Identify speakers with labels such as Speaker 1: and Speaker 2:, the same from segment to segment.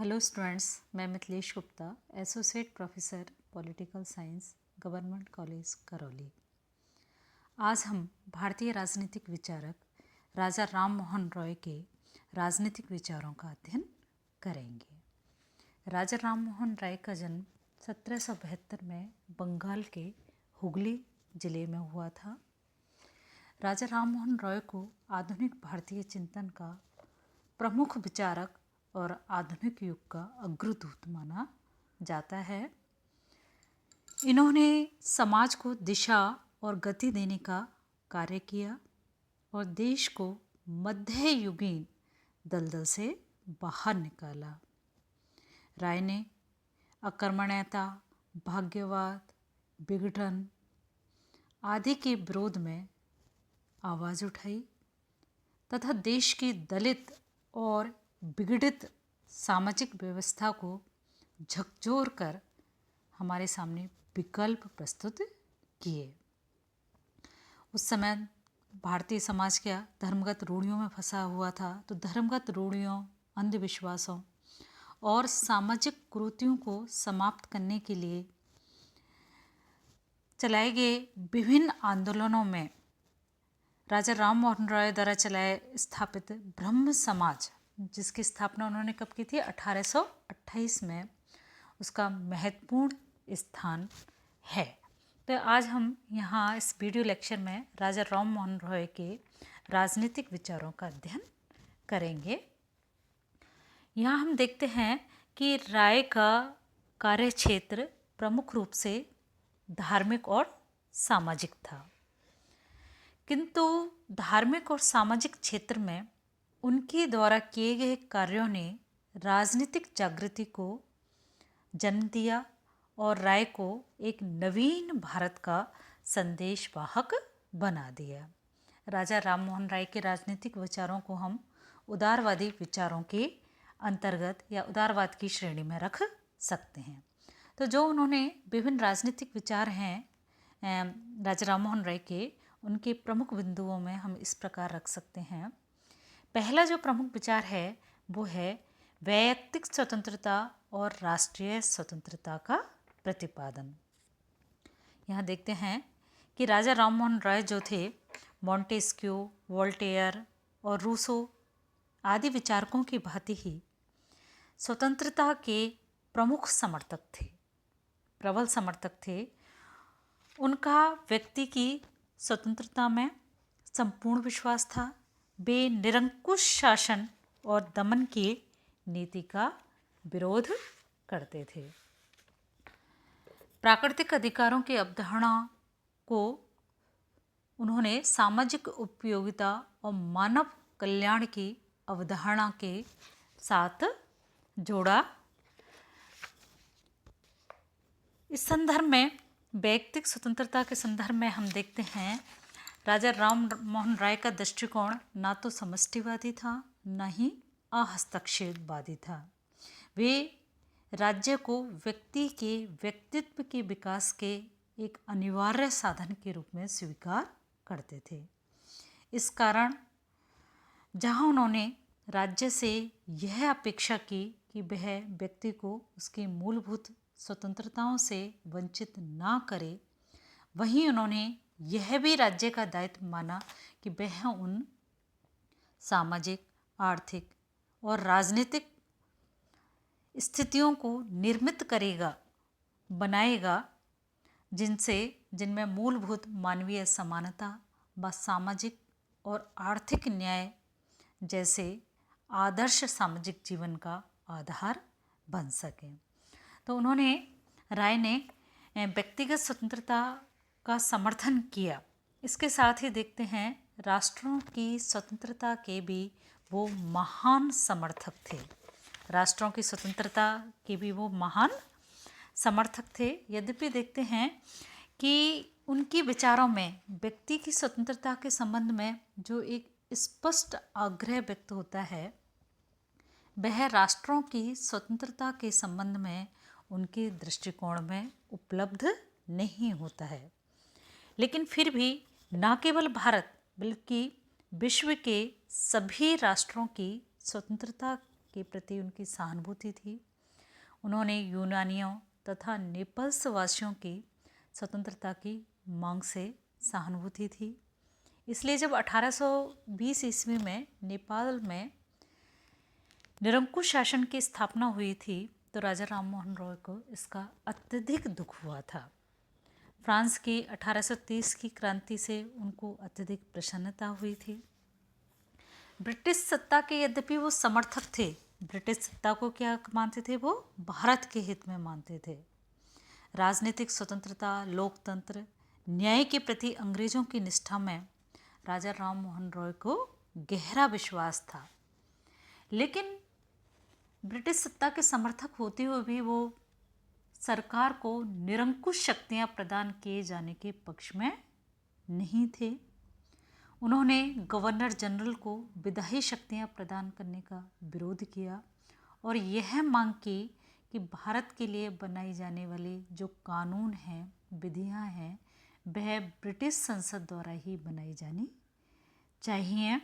Speaker 1: Hello students, मैं Mithilesh Gupta, associate professor political science, government college Karauli. आज हम भारतीय राजनीतिक विचारक राजा राम मोहन रॉय के राजनीतिक विचारों का अध्ययन करेंगे। राजा राम मोहन रॉय का जन्म 1772 में बंगाल के हुगली जिले में हुआ था। राजा राम मोहन रॉय को आधुनिक भारतीय चिंतन का प्रमुख विचारक और आधुनिक युग का अग्रदूत माना जाता है। इन्होंने समाज को दिशा और गति देने का कार्य किया और देश को मध्ययुगीन दलदल से बाहर निकाला। राय ने अकर्मण्यता, भाग्यवाद, विघटन आदि के विरोध में आवाज़ उठाई तथा देश की दलित और बिगड़ित सामाजिक व्यवस्था को झकझोर कर हमारे सामने विकल्प प्रस्तुत किए। उस समय भारतीय समाज क्या धर्मगत रूढ़ियों में फंसा हुआ था, तो धर्मगत रूढ़ियों, अंधविश्वासों और सामाजिक कुरीतियों को समाप्त करने के लिए चलाए गए विभिन्न आंदोलनों में राजा राम मोहन रॉय द्वारा चलाए स्थापित ब्रह्म समाज, जिसकी स्थापना उन्होंने कब की थी, 1828 में, उसका महत्वपूर्ण स्थान है। तो आज हम यहाँ इस वीडियो लेक्चर में राजा राम मोहन रॉय के राजनीतिक विचारों का अध्ययन करेंगे। यहाँ हम देखते हैं कि राय का कार्य क्षेत्र प्रमुख रूप से धार्मिक और सामाजिक था, किंतु धार्मिक और सामाजिक क्षेत्र में उनके द्वारा किए गए कार्यों ने राजनीतिक जागृति को जन्म दिया और राय को एक नवीन भारत का संदेशवाहक बना दिया। राजा राम मोहन राय के राजनीतिक विचारों को हम उदारवादी विचारों के अंतर्गत या उदारवाद की श्रेणी में रख सकते हैं। तो जो उन्होंने विभिन्न राजनीतिक विचार हैं राजा राम मोहन राय के, उनके प्रमुख बिंदुओं में हम इस प्रकार रख सकते हैं। पहला जो प्रमुख विचार है वो है वैयक्तिक स्वतंत्रता और राष्ट्रीय स्वतंत्रता का प्रतिपादन। यहाँ देखते हैं कि राजा राम मोहन रॉय जो थे, मॉन्टेस्क्यू, वोल्टेयर और रूसो आदि विचारकों की भांति ही स्वतंत्रता के प्रमुख समर्थक थे, प्रबल समर्थक थे। उनका व्यक्ति की स्वतंत्रता में संपूर्ण विश्वास था। वे निरंकुश शासन और दमन की नीति का विरोध करते थे। प्राकृतिक अधिकारों की अवधारणा को उन्होंने सामाजिक उपयोगिता और मानव कल्याण की अवधारणा के साथ जोड़ा। इस संदर्भ में वैयक्तिक स्वतंत्रता के संदर्भ में हम देखते हैं राजा राम मोहन राय का दृष्टिकोण ना तो समष्टिवादी था, न ही अहस्तक्षेपवादी था। वे राज्य को व्यक्ति के व्यक्तित्व के विकास के एक अनिवार्य साधन के रूप में स्वीकार करते थे। इस कारण जहाँ उन्होंने राज्य से यह अपेक्षा की कि वह व्यक्ति को उसकी मूलभूत स्वतंत्रताओं से वंचित ना करे, वहीं उन्होंने यह भी राज्य का दायित्व माना कि वह उन सामाजिक, आर्थिक और राजनीतिक स्थितियों को निर्मित करेगा, बनाएगा, जिनमें मूलभूत मानवीय समानता व सामाजिक और आर्थिक न्याय जैसे आदर्श सामाजिक जीवन का आधार बन सके। तो राय ने व्यक्तिगत स्वतंत्रता का समर्थन किया। इसके साथ ही देखते हैं राष्ट्रों की स्वतंत्रता के भी वो महान समर्थक थे। राष्ट्रों की स्वतंत्रता के भी वो महान समर्थक थे। यद्यपि देखते हैं कि उनके विचारों में व्यक्ति की स्वतंत्रता के संबंध में जो एक स्पष्ट आग्रह व्यक्त होता है, वह राष्ट्रों की स्वतंत्रता के संबंध में उनके दृष्टिकोण में उपलब्ध नहीं होता है। लेकिन फिर भी न केवल भारत बल्कि विश्व के सभी राष्ट्रों की स्वतंत्रता के प्रति उनकी सहानुभूति थी। उन्होंने यूनानियों तथा नेपाल्स वासियों की स्वतंत्रता की मांग से सहानुभूति थी। इसलिए जब 1820 ईस्वी में नेपाल में निरंकुश शासन की स्थापना हुई थी तो राजा राम मोहन रॉय को इसका अत्यधिक दुख हुआ था। फ्रांस की 1830 की क्रांति से उनको अत्यधिक प्रसन्नता हुई थी। ब्रिटिश सत्ता के यद्यपि वो समर्थक थे, ब्रिटिश सत्ता को क्या मानते थे, वो भारत के हित में मानते थे। राजनीतिक स्वतंत्रता, लोकतंत्र, न्याय के प्रति अंग्रेजों की निष्ठा में राजा राम मोहन रॉय को गहरा विश्वास था। लेकिन ब्रिटिश सत्ता के समर्थक होते हुए भी वो सरकार को निरंकुश शक्तियां प्रदान किए जाने के पक्ष में नहीं थे। उन्होंने गवर्नर जनरल को विधायी शक्तियां प्रदान करने का विरोध किया और यह मांग की कि भारत के लिए बनाई जाने वाली जो कानून हैं, विधियां हैं, वह ब्रिटिश संसद द्वारा ही बनाई जानी चाहिए।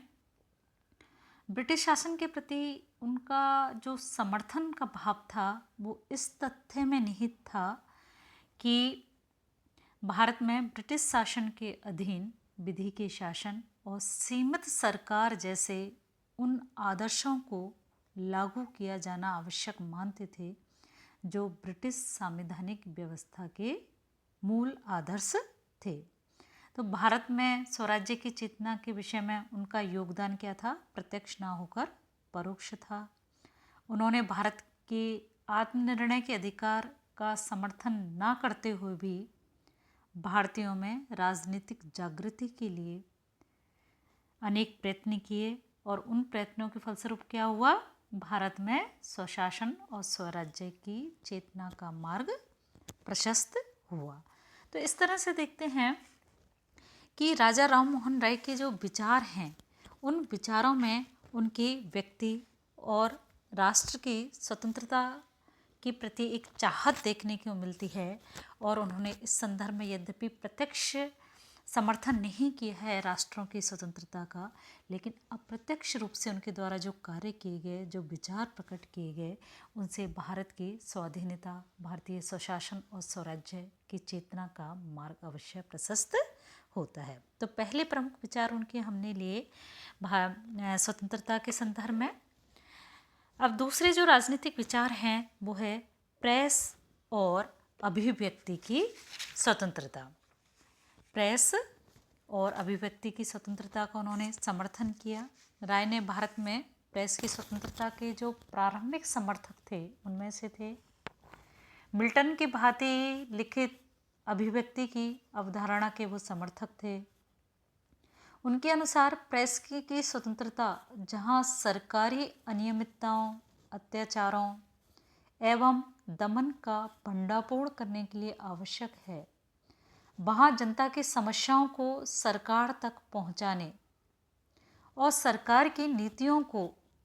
Speaker 1: ब्रिटिश शासन के प्रति उनका जो समर्थन का भाव था वो इस तथ्य में निहित था कि भारत में ब्रिटिश शासन के अधीन विधि के शासन और सीमित सरकार जैसे उन आदर्शों को लागू किया जाना आवश्यक मानते थे जो ब्रिटिश संवैधानिक व्यवस्था के मूल आदर्श थे। तो भारत में स्वराज्य की चेतना के विषय में उनका योगदान क्या था? प्रत्यक्ष ना होकर परोक्ष था। उन्होंने भारत के आत्मनिर्णय के अधिकार का समर्थन ना करते हुए भी भारतीयों में राजनीतिक जागृति के लिए अनेक प्रयत्न किए और उन प्रयत्नों के फलस्वरूप क्या हुआ? भारत में स्वशासन और स्वराज्य की चेतना का मार्ग प्रशस्त हुआ। तो इस तरह से देखते हैं कि राजा राम मोहन राय के जो विचार हैं उन विचारों में उनके व्यक्ति और राष्ट्र की स्वतंत्रता के प्रति एक चाहत देखने को मिलती है। और उन्होंने इस संदर्भ में यद्यपि प्रत्यक्ष समर्थन नहीं किया है राष्ट्रों की स्वतंत्रता का, लेकिन अप्रत्यक्ष रूप से उनके द्वारा जो कार्य किए गए, जो विचार प्रकट किए गए, उनसे भारत की स्वाधीनता, भारतीय स्वशासन और स्वराज्य की चेतना का मार्ग अवश्य प्रशस्त होता है। तो पहले प्रमुख विचार उनके हमने लिए स्वतंत्रता के संदर्भ में। अब दूसरे जो राजनीतिक विचार हैं वो है प्रेस और अभिव्यक्ति की स्वतंत्रता। प्रेस और अभिव्यक्ति की स्वतंत्रता का उन्होंने समर्थन किया। राय ने भारत में प्रेस की स्वतंत्रता के जो प्रारंभिक समर्थक थे उनमें से थे। मिल्टन की भांति लिखित अभिव्यक्ति की अवधारणा के वो समर्थक थे। उनके अनुसार प्रेस की स्वतंत्रता जहां सरकारी अनियमितताओं, अत्याचारों एवं दमन का भंडाफोड़ करने के लिए आवश्यक है, वहां जनता की समस्याओं को सरकार तक पहुंचाने और सरकार की नीतियों को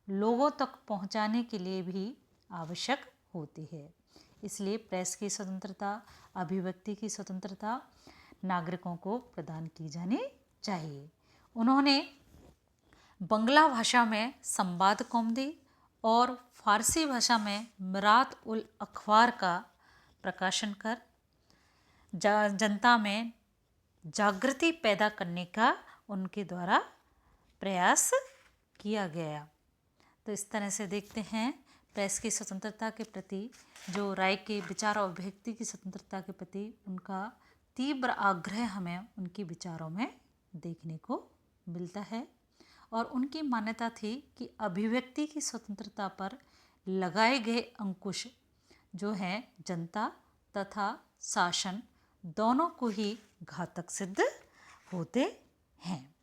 Speaker 1: लोगों तक पहुंचाने के लिए भी आवश्यक होती है। इसलिए प्रेस की स्वतंत्रता, अभिव्यक्ति की स्वतंत्रता नागरिकों को प्रदान की जानी चाहिए। उन्होंने बंगला भाषा में संवाद कौमुदी और फारसी भाषा में मिरात उल अखबार का प्रकाशन कर जनता में जागृति पैदा करने का उनके द्वारा प्रयास किया गया। तो इस तरह से देखते हैं प्रेस की स्वतंत्रता के प्रति जो राय के विचार और अभिव्यक्ति की स्वतंत्रता के प्रति उनका तीव्र आग्रह हमें उनके विचारों में देखने को मिलता है। और उनकी मान्यता थी कि अभिव्यक्ति की स्वतंत्रता पर लगाए गए अंकुश जो हैं जनता तथा शासन दोनों को ही घातक सिद्ध होते हैं।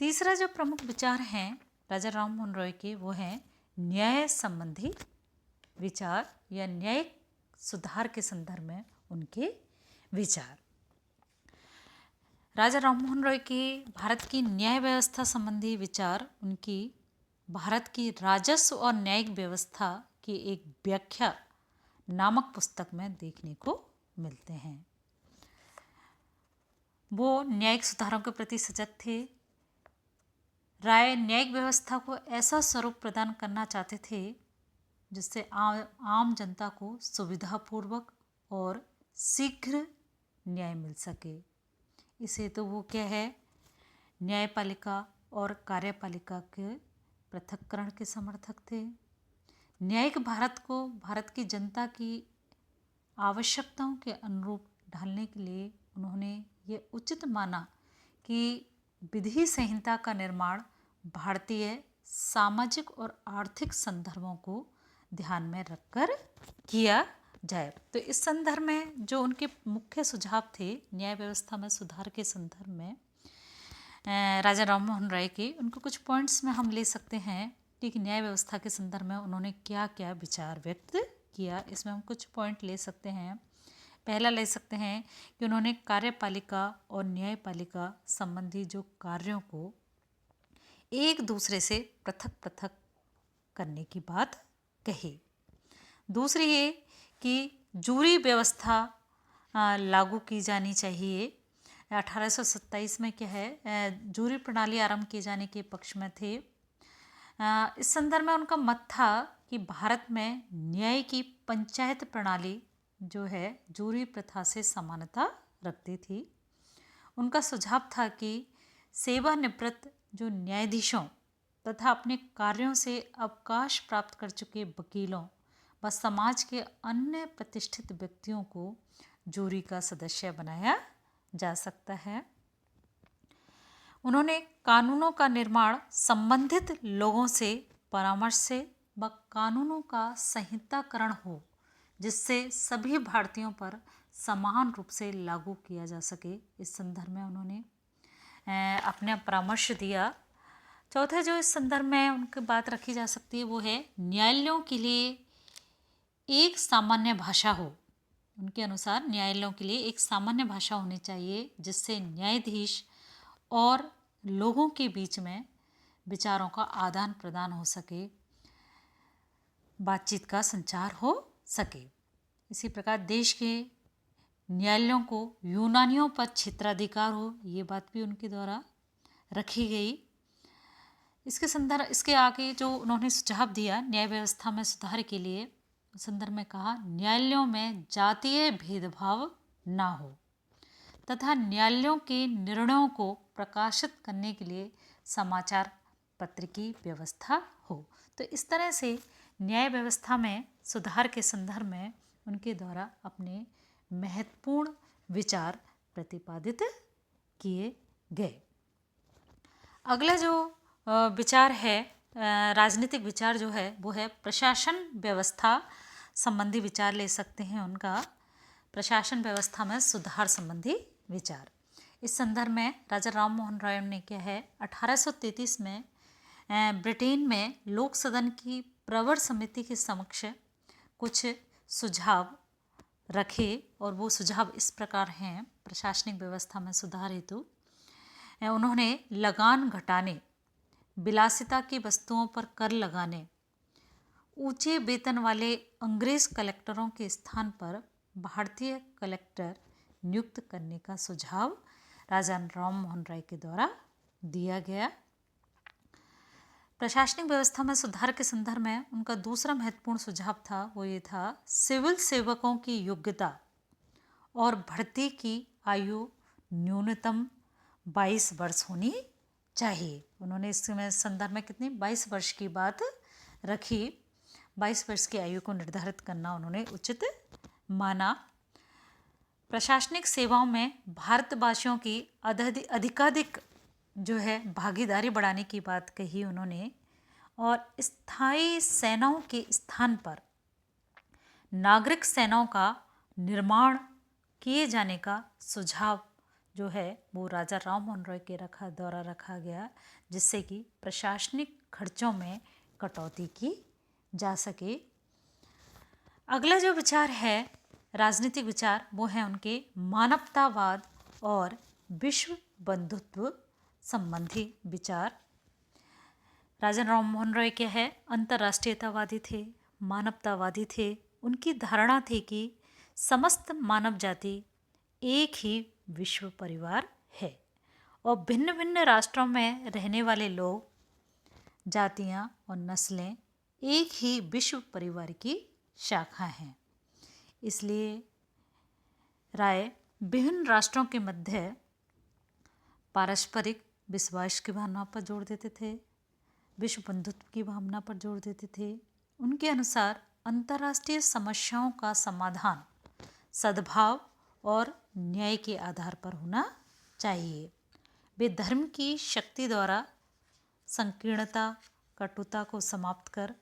Speaker 1: तीसरा जो प्रमुख विचार हैं राजा राम मोहन रॉय के वो हैं न्याय संबंधी विचार या न्यायिक सुधार के संदर्भ में उनके विचार। राजा राम मोहन रॉय के भारत की न्याय व्यवस्था संबंधी विचार उनकी भारत की राजस्व और न्यायिक व्यवस्था की एक व्याख्या नामक पुस्तक में देखने को मिलते हैं। वो न्यायिक सुधारों के प्रति सजग थे। राय न्यायिक व्यवस्था को ऐसा स्वरूप प्रदान करना चाहते थे जिससे आम जनता को सुविधापूर्वक और शीघ्र न्याय मिल सके। इसे तो वो क्या है, न्यायपालिका और कार्यपालिका के पृथक्करण के समर्थक थे। न्यायिक भारत को भारत की जनता की आवश्यकताओं के अनुरूप ढालने के लिए उन्होंने ये उचित माना कि विधि संहिता का निर्माण भारतीय सामाजिक और आर्थिक संदर्भों को ध्यान में रखकर किया जाए। तो इस संदर्भ में जो उनके मुख्य सुझाव थे न्याय व्यवस्था में सुधार के संदर्भ में राजा राम मोहन राय के, उनको कुछ पॉइंट्स में हम ले सकते हैं कि न्याय व्यवस्था के संदर्भ में उन्होंने क्या क्या विचार व्यक्त किया। इसमें हम कुछ पॉइंट ले सकते हैं। पहला ले सकते हैं कि उन्होंने कार्यपालिका और न्यायपालिका संबंधी जो कार्यों को एक दूसरे से पृथक पृथक करने की बात कही। दूसरी ये कि जूरी व्यवस्था लागू की जानी चाहिए। 1827 में क्या है, जूरी प्रणाली आरंभ किए जाने के पक्ष में थे। इस संदर्भ में उनका मत था कि भारत में न्याय की पंचायत प्रणाली जो है जूरी प्रथा से समानता रखती थी। उनका सुझाव था कि सेवानिवृत्त जो न्यायाधीशों तथा अपने कार्यों से अवकाश प्राप्त कर चुके वकीलों व समाज के अन्य प्रतिष्ठित व्यक्तियों को जूरी का सदस्य बनाया जा सकता है। उन्होंने कानूनों का निर्माण संबंधित लोगों से परामर्श से व कानूनों का संहिताकरण हो जिससे सभी भारतीयों पर समान रूप से लागू किया जा सके। इस संदर्भ में उन्होंने अपना परामर्श दिया। चौथा जो इस संदर्भ में उनकी बात रखी जा सकती है वो है न्यायालयों के लिए एक सामान्य भाषा हो। उनके अनुसार न्यायालयों के लिए एक सामान्य भाषा होनी चाहिए जिससे न्यायाधीश और लोगों के बीच में विचारों का आदान प्रदान हो सके, बातचीत का संचार हो सके। इसी प्रकार देश के न्यायालयों को यूनानियों पर क्षेत्राधिकार हो, ये बात भी उनके द्वारा रखी गई। इसके आगे जो उन्होंने सुझाव दिया न्याय व्यवस्था में सुधार के लिए, संदर्भ में कहा न्यायालयों में जातीय भेदभाव ना हो तथा न्यायालयों के निर्णयों को प्रकाशित करने के लिए समाचार पत्र की व्यवस्था हो। तो इस तरह से न्याय व्यवस्था में सुधार के संदर्भ में उनके द्वारा अपने महत्वपूर्ण विचार प्रतिपादित किए गए। अगला जो विचार है, राजनीतिक विचार जो है वो है प्रशासन व्यवस्था संबंधी विचार ले सकते हैं। उनका प्रशासन व्यवस्था में सुधार संबंधी विचार। इस संदर्भ में राजा राम मोहन राय ने क्या है 1833 में ब्रिटेन में लोक सदन की प्रवर समिति के समक्ष कुछ सुझाव रखे और वो सुझाव इस प्रकार हैं। प्रशासनिक व्यवस्था में सुधार हेतु उन्होंने लगान घटाने, विलासिता की वस्तुओं पर कर लगाने, ऊंचे वेतन वाले अंग्रेज कलेक्टरों के स्थान पर भारतीय कलेक्टर नियुक्त करने का सुझाव राजा राम मोहन राय के द्वारा दिया गया। प्रशासनिक व्यवस्था में सुधार के संदर्भ में उनका दूसरा महत्वपूर्ण सुझाव था वो ये था सिविल सेवकों की योग्यता और भर्ती की आयु न्यूनतम 22 वर्ष होनी चाहिए। उन्होंने इसमें संदर्भ में कितनी 22 वर्ष की बात रखी। 22 वर्ष की आयु को निर्धारित करना उन्होंने उचित माना। प्रशासनिक सेवाओं में भारतवासियों की अधिकाधिक जो है भागीदारी बढ़ाने की बात कही उन्होंने और स्थायी सेनाओं के स्थान पर नागरिक सेनाओं का निर्माण किए जाने का सुझाव जो है वो राजा राम मोहन राय के द्वारा रखा गया जिससे कि प्रशासनिक खर्चों में कटौती की जा सके। अगला जो विचार है राजनीतिक विचार वो है उनके मानवतावाद और विश्व बंधुत्व संबंधी विचार। राजा राम मोहन राय क्या है अंतर्राष्ट्रीयतावादी थे, मानवतावादी थे। उनकी धारणा थी कि समस्त मानव जाति एक ही विश्व परिवार है और भिन्न भिन्न राष्ट्रों में रहने वाले लोग जातियाँ और नस्लें एक ही विश्व परिवार की शाखा हैं। इसलिए राय विभिन्न राष्ट्रों के मध्य पारस्परिक विश्वास की भावना पर जोर देते थे, विश्व बंधुत्व की भावना पर जोर देते थे। उनके अनुसार अंतर्राष्ट्रीय समस्याओं का समाधान सद्भाव और न्याय के आधार पर होना चाहिए। वे धर्म की शक्ति द्वारा संकीर्णता, कटुता को समाप्त कर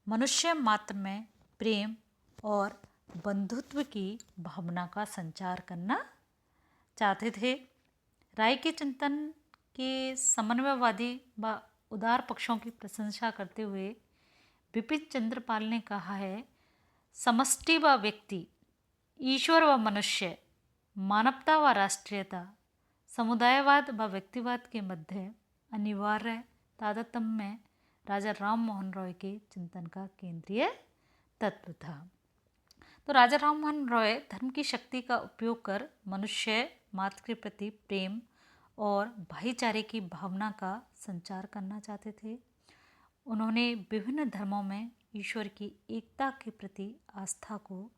Speaker 1: मनुष्य मात्र में प्रेम और बंधुत्व की भावना का संचार करना चाहते थे। राय के चिंतन के समन्वयवादी व उदार पक्षों की प्रशंसा करते हुए बिपिन चंद्र पाल ने कहा है, समष्टि व व्यक्ति, ईश्वर व मनुष्य, मानवता व राष्ट्रीयता, समुदायवाद व व्यक्तिवाद के मध्य अनिवार्य तारतम्य में राजा राम मोहन रॉय के चिंतन का केंद्रीय तत्व था। तो राजा राम मोहन रॉय धर्म की शक्ति का उपयोग कर मनुष्य मात्र के प्रति प्रेम और भाईचारे की भावना का संचार करना चाहते थे। उन्होंने विभिन्न धर्मों में ईश्वर की एकता के प्रति आस्था को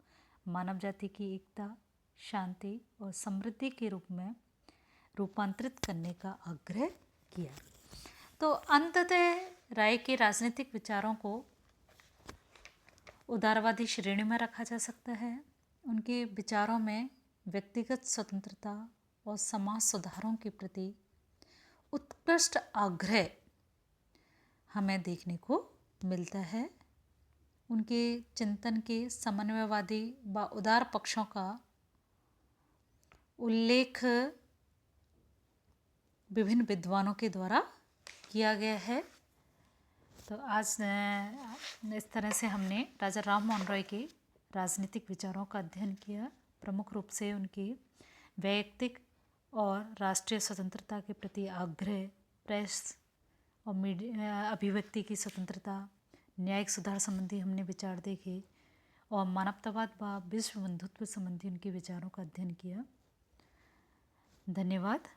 Speaker 1: मानव जाति की एकता, शांति और समृद्धि के रूप में रूपांतरित करने का आग्रह किया। तो अंततः राय के राजनीतिक विचारों को उदारवादी श्रेणी में रखा जा सकता है। उनके विचारों में व्यक्तिगत स्वतंत्रता और समाज सुधारों के प्रति उत्कृष्ट आग्रह हमें देखने को मिलता है। उनके चिंतन के समन्वयवादी व उदार पक्षों का उल्लेख विभिन्न विद्वानों के द्वारा किया गया है। तो आज इस तरह से हमने राजा राम मोहन रॉय के राजनीतिक विचारों का अध्ययन किया। प्रमुख रूप से उनकी वैयक्तिक और राष्ट्रीय स्वतंत्रता के प्रति आग्रह, प्रेस और मीडिया अभिव्यक्ति की स्वतंत्रता, न्यायिक सुधार संबंधी हमने विचार देखे और मानवतावाद व विश्व बंधुत्व संबंधी उनके विचारों का अध्ययन किया। धन्यवाद।